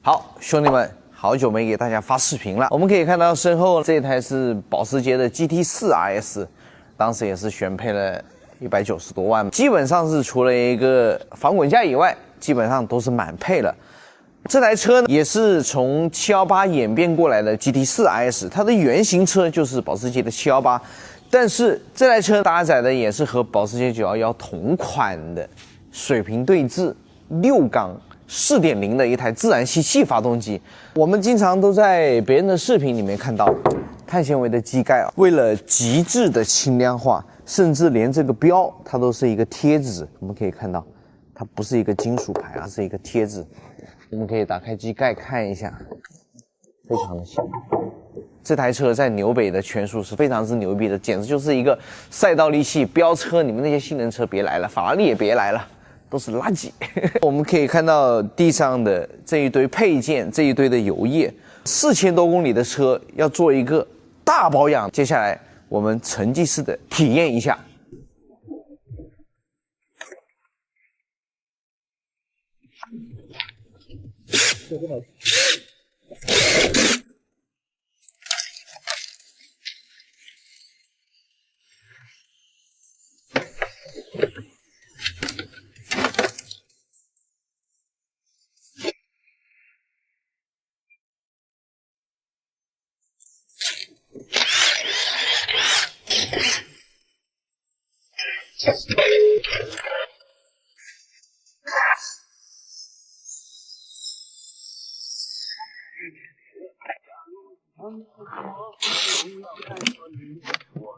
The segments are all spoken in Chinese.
好，兄弟们，好久没给大家发视频了。我们可以看到身后这台是保时捷的 GT4 RS， 当时也是选配了190多万，基本上是除了一个防滚架以外，基本上都是满配了。这台车呢，也是从718演变过来的 GT4 RS， 它的原型车就是保时捷的718，但是这台车搭载的也是和保时捷911同款的水平对置6缸4.0的一台自然吸气发动机。我们经常都在别人的视频里面看到碳纤维的机盖啊，为了极致的轻量化，甚至连这个标它都是一个贴纸。我们可以看到，它不是一个金属牌啊，是一个贴纸。我们可以打开机盖看一下，非常的小。这台车在纽北的圈数是非常之牛逼的，简直就是一个赛道利器飙车。你们那些性能车别来了，法拉利也别来了。都是垃圾。我们可以看到地上的这一堆配件，这一堆的油液，4000多公里的车要做一个大保养。接下来我们沉浸式的体验一下。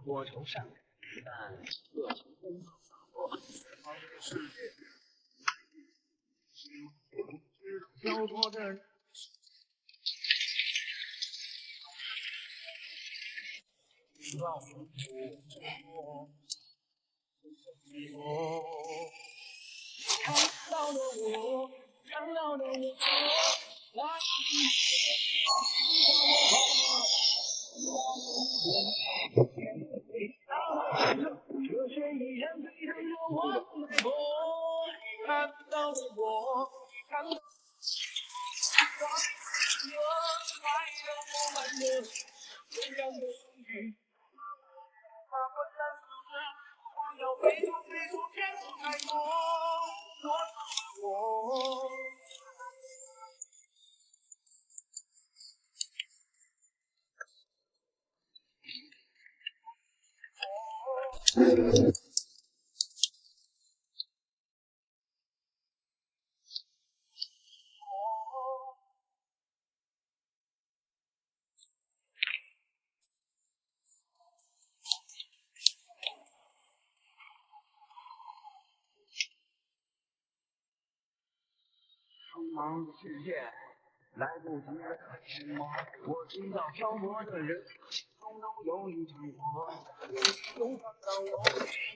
我崇尚，但热情奔跑，世界，有多的人。让我看到了我，看到了我，那热血依然沸腾着我的脉搏，看到了我，看到了我，快乐我慢热，勇敢的风雨。我要飞出天空海阔，我。匆忙的世界，来不及了什么？我知道漂泊的人心中都有一场火，勇敢让我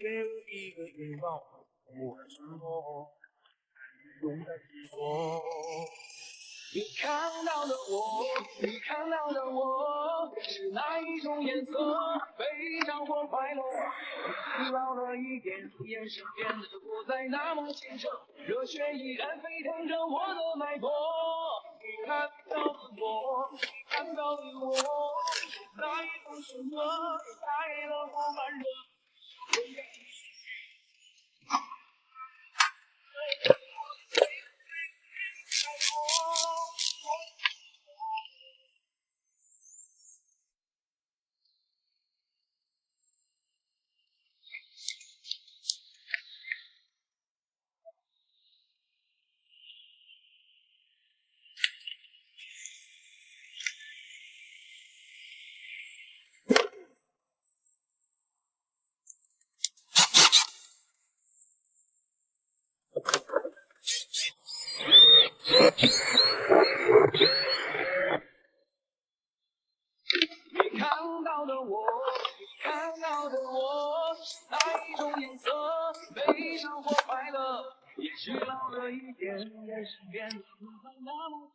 给了一个拥抱，我的承诺，勇敢去做。你看到了我，你看到了我，是哪一种颜色？悲伤或快乐？你老了一点，眼神变得不再那么清澈，热血依然沸腾着我的脉搏。你看到了我，你看到了我，哪一种什么？快乐或慢热？你看到的我，你看到的我，哪一种颜色？悲伤或快乐？也许老了一点，眼神变得不再那么